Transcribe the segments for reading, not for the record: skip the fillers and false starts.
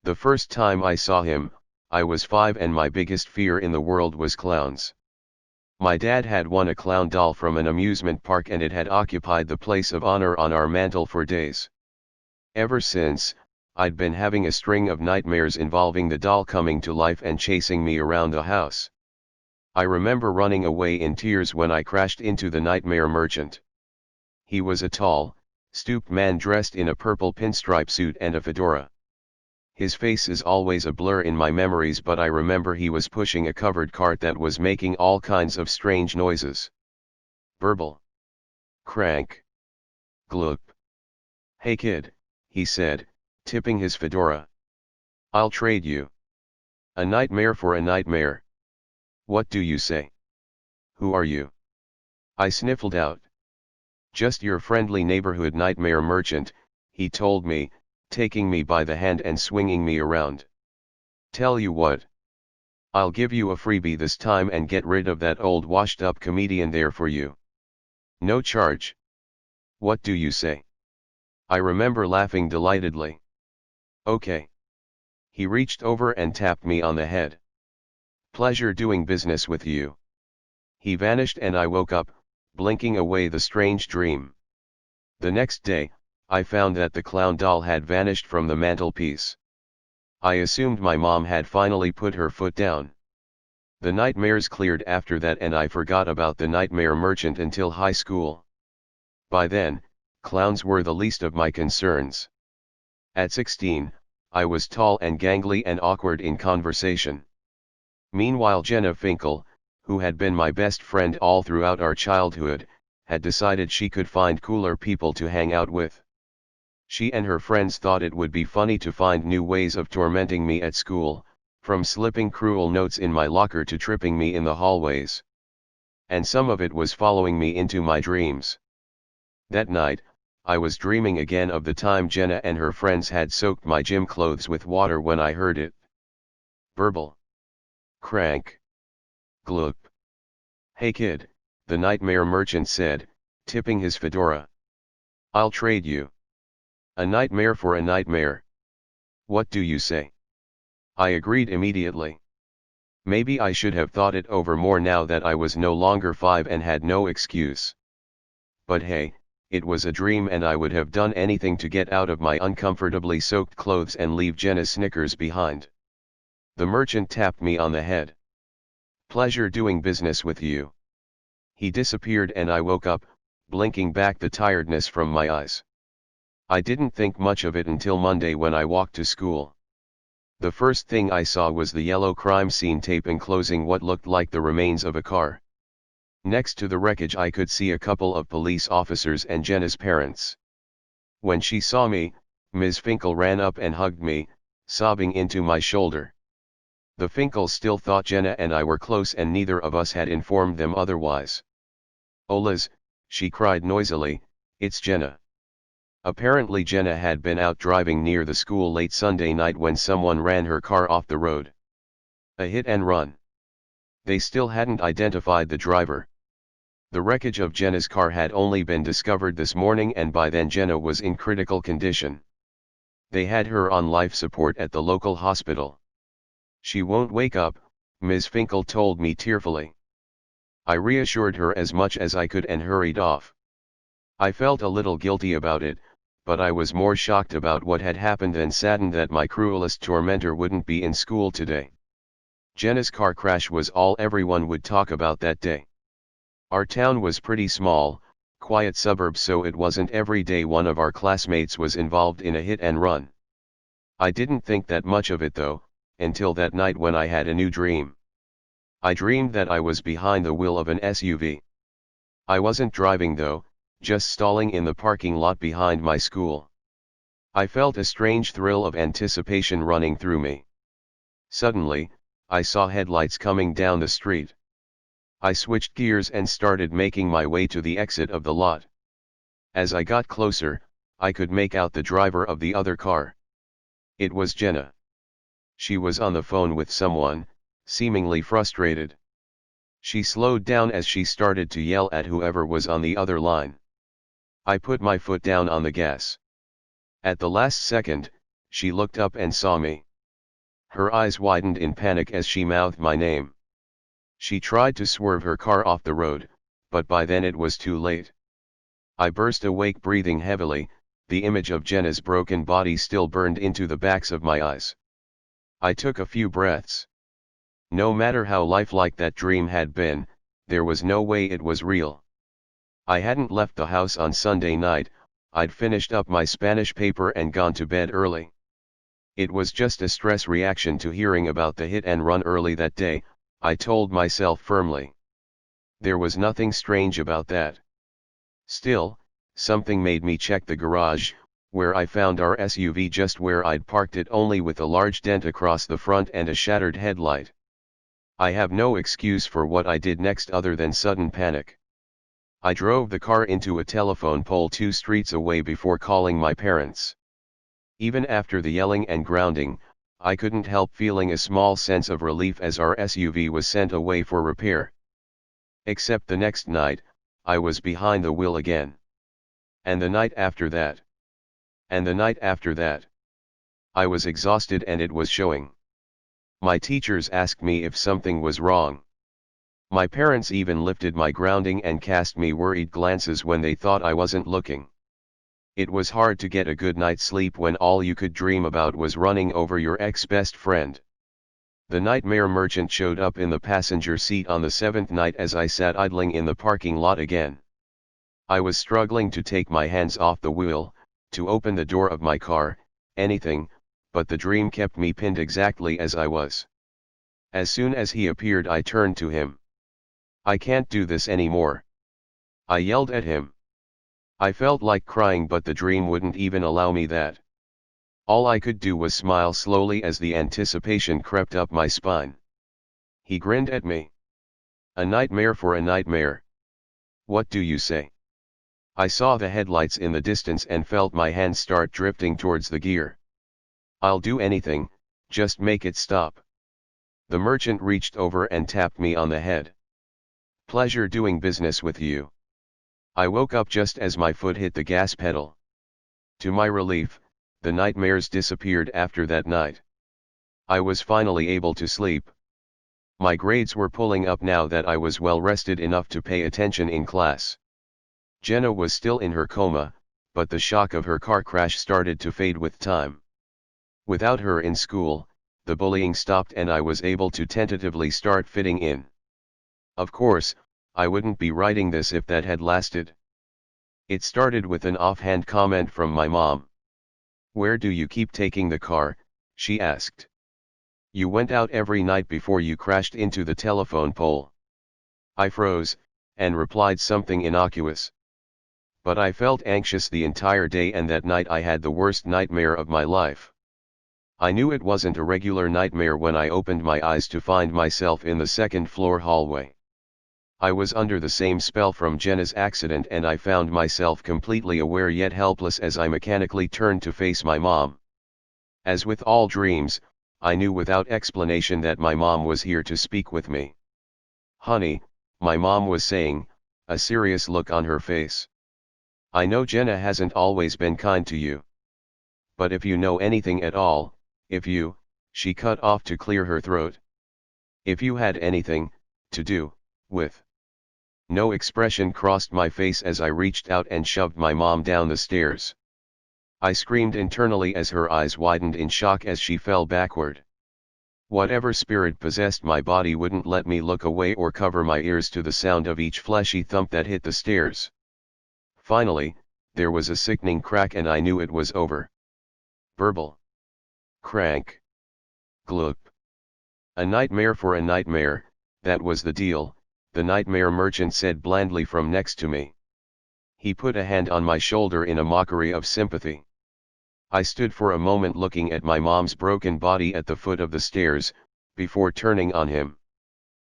The first time I saw him, I was 5 and my biggest fear in the world was clowns. My dad had won a clown doll from an amusement park and it had occupied the place of honor on our mantle for days. Ever since, I'd been having a string of nightmares involving the doll coming to life and chasing me around the house. I remember running away in tears when I crashed into the nightmare merchant. He was a tall, stooped man dressed in a purple pinstripe suit and a fedora. His face is always a blur in my memories, but I remember he was pushing a covered cart that was making all kinds of strange noises. Burble. Crank. Gloop. Hey kid, he said, tipping his fedora. I'll trade you a nightmare for a nightmare. What do you say? Who are you? I sniffled out. Just your friendly neighborhood nightmare merchant, he told me, taking me by the hand and swinging me around. Tell you what. I'll give you a freebie this time and get rid of that old washed-up comedian there for you. No charge. What do you say? I remember laughing delightedly. Okay. He reached over and tapped me on the head. Pleasure doing business with you. He vanished and I woke up, blinking away the strange dream. The next day, I found that the clown doll had vanished from the mantelpiece. I assumed my mom had finally put her foot down. The nightmares cleared after that and I forgot about the nightmare merchant until high school. By then, clowns were the least of my concerns. At 16, I was tall and gangly and awkward in conversation. Meanwhile Jenna Finkel, who had been my best friend all throughout our childhood, had decided she could find cooler people to hang out with. She and her friends thought it would be funny to find new ways of tormenting me at school, from slipping cruel notes in my locker to tripping me in the hallways. And some of it was following me into my dreams. That night, I was dreaming again of the time Jenna and her friends had soaked my gym clothes with water when I heard it. Burble. Crank. Gloop. Hey kid, the nightmare merchant said, tipping his fedora. I'll trade you a nightmare for a nightmare. What do you say? I agreed immediately. Maybe I should have thought it over more now that I was no longer 5 and had no excuse. But hey, it was a dream and I would have done anything to get out of my uncomfortably soaked clothes and leave Jenna's Snickers behind. The merchant tapped me on the head. Pleasure doing business with you. He disappeared and I woke up, blinking back the tiredness from my eyes. I didn't think much of it until Monday when I walked to school. The first thing I saw was the yellow crime scene tape enclosing what looked like the remains of a car. Next to the wreckage I could see a couple of police officers and Jenna's parents. When she saw me, Ms. Finkel ran up and hugged me, sobbing into my shoulder. The Finkels still thought Jenna and I were close and neither of us had informed them otherwise. "Oh Liz," she cried noisily, "it's Jenna." Apparently Jenna had been out driving near the school late Sunday night when someone ran her car off the road. A hit and run. They still hadn't identified the driver. The wreckage of Jenna's car had only been discovered this morning and by then Jenna was in critical condition. They had her on life support at the local hospital. "She won't wake up," Ms. Finkel told me tearfully. I reassured her as much as I could and hurried off. I felt a little guilty about it, but I was more shocked about what had happened and saddened that my cruelest tormentor wouldn't be in school today. Jenna's car crash was all everyone would talk about that day. Our town was pretty small, quiet suburb, so it wasn't every day one of our classmates was involved in a hit and run. I didn't think that much of it though, until that night when I had a new dream. I dreamed that I was behind the wheel of an SUV. I wasn't driving though, just stalling in the parking lot behind my school. I felt a strange thrill of anticipation running through me. Suddenly, I saw headlights coming down the street. I switched gears and started making my way to the exit of the lot. As I got closer, I could make out the driver of the other car. It was Jenna. She was on the phone with someone, seemingly frustrated. She slowed down as she started to yell at whoever was on the other line. I put my foot down on the gas. At the last second, she looked up and saw me. Her eyes widened in panic as she mouthed my name. She tried to swerve her car off the road, but by then it was too late. I burst awake breathing heavily, the image of Jenna's broken body still burned into the backs of my eyes. I took a few breaths. No matter how lifelike that dream had been, there was no way it was real. I hadn't left the house on Sunday night, I'd finished up my Spanish paper and gone to bed early. It was just a stress reaction to hearing about the hit and run early that day, I told myself firmly. There was nothing strange about that. Still, something made me check the garage, where I found our SUV just where I'd parked it, only with a large dent across the front and a shattered headlight. I have no excuse for what I did next other than sudden panic. I drove the car into a telephone pole 2 streets away before calling my parents. Even after the yelling and grounding, I couldn't help feeling a small sense of relief as our SUV was sent away for repair. Except the next night, I was behind the wheel again. And the night after that. And the night after that. I was exhausted and it was showing. My teachers asked me if something was wrong. My parents even lifted my grounding and cast me worried glances when they thought I wasn't looking. It was hard to get a good night's sleep when all you could dream about was running over your ex-best friend. The nightmare merchant showed up in the passenger seat on the 7th night as I sat idling in the parking lot again. I was struggling to take my hands off the wheel, to open the door of my car, anything, but the dream kept me pinned exactly as I was. As soon as he appeared, I turned to him. "I can't do this anymore," I yelled at him. I felt like crying, but the dream wouldn't even allow me that. All I could do was smile slowly as the anticipation crept up my spine. He grinned at me. "A nightmare for a nightmare. What do you say?" I saw the headlights in the distance and felt my hands start drifting towards the gear. "I'll do anything, just make it stop." The merchant reached over and tapped me on the head. "Pleasure doing business with you." I woke up just as my foot hit the gas pedal. To my relief, the nightmares disappeared after that night. I was finally able to sleep. My grades were pulling up now that I was well rested enough to pay attention in class. Jenna was still in her coma, but the shock of her car crash started to fade with time. Without her in school, the bullying stopped and I was able to tentatively start fitting in. Of course, I wouldn't be writing this if that had lasted. It started with an offhand comment from my mom. "Where do you keep taking the car?" she asked. "You went out every night before you crashed into the telephone pole." I froze, and replied something innocuous. But I felt anxious the entire day, and that night I had the worst nightmare of my life. I knew it wasn't a regular nightmare when I opened my eyes to find myself in the second-floor hallway. I was under the same spell from Jenna's accident, and I found myself completely aware yet helpless as I mechanically turned to face my mom. As with all dreams, I knew without explanation that my mom was here to speak with me. "Honey," my mom was saying, a serious look on her face. "I know Jenna hasn't always been kind to you. But if you know anything at all, she cut off to clear her throat. "If you had anything to do with." No expression crossed my face as I reached out and shoved my mom down the stairs. I screamed internally as her eyes widened in shock as she fell backward. Whatever spirit possessed my body wouldn't let me look away or cover my ears to the sound of each fleshy thump that hit the stairs. Finally, there was a sickening crack and I knew it was over. Verbal. Crank. Gloop. A nightmare for a nightmare, that was the deal, the nightmare merchant said blandly from next to me. He put a hand on my shoulder in a mockery of sympathy. I stood for a moment looking at my mom's broken body at the foot of the stairs, before turning on him.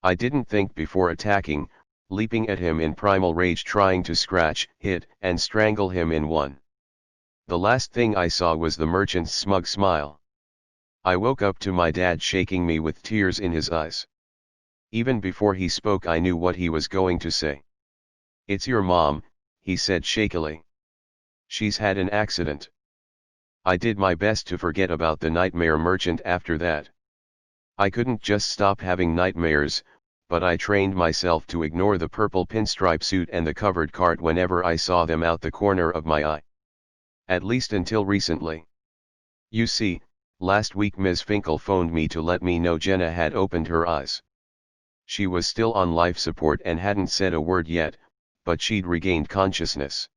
I didn't think before attacking, leaping at him in primal rage, trying to scratch, hit, and strangle him in one. The last thing I saw was the merchant's smug smile. I woke up to my dad shaking me with tears in his eyes. Even before he spoke, I knew what he was going to say. "It's your mom," he said shakily. "She's had an accident." I did my best to forget about the nightmare merchant after that. I couldn't just stop having nightmares, but I trained myself to ignore the purple pinstripe suit and the covered cart whenever I saw them out the corner of my eye. At least until recently. You see, last week Ms. Finkel phoned me to let me know Jenna had opened her eyes. She was still on life support and hadn't said a word yet, but she'd regained consciousness.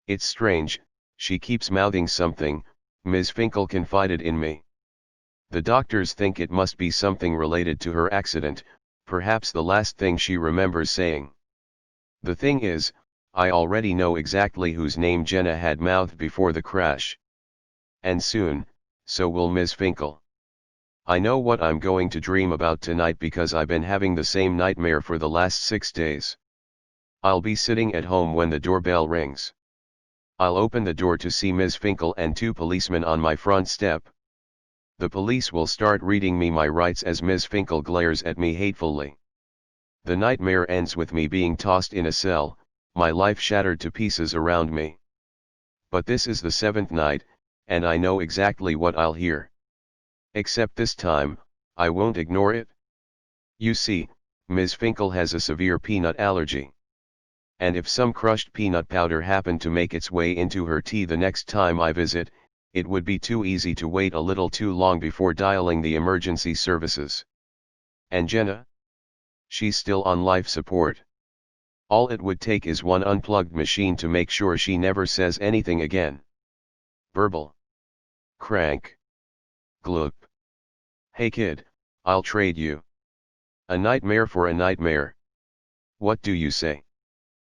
It's strange, she keeps mouthing something, Ms. Finkel confided in me. The doctors think it must be something related to her accident, perhaps the last thing she remembers saying. The thing is, I already know exactly whose name Jenna had mouthed before the crash. And soon, so will Ms. Finkel. I know what I'm going to dream about tonight because I've been having the same nightmare for the last 6 days. I'll be sitting at home when the doorbell rings. I'll open the door to see Ms. Finkel and 2 policemen on my front step. The police will start reading me my rights as Ms. Finkel glares at me hatefully. The nightmare ends with me being tossed in a cell, my life shattered to pieces around me. But this is the 7th night, and I know exactly what I'll hear. Except this time, I won't ignore it. You see, Ms. Finkel has a severe peanut allergy. And if some crushed peanut powder happened to make its way into her tea the next time I visit, it would be too easy to wait a little too long before dialing the emergency services. And Jenna? She's still on life support. All it would take is one unplugged machine to make sure she never says anything again. Burble. Crank. Gloop. Hey kid, I'll trade you a nightmare for a nightmare. What do you say?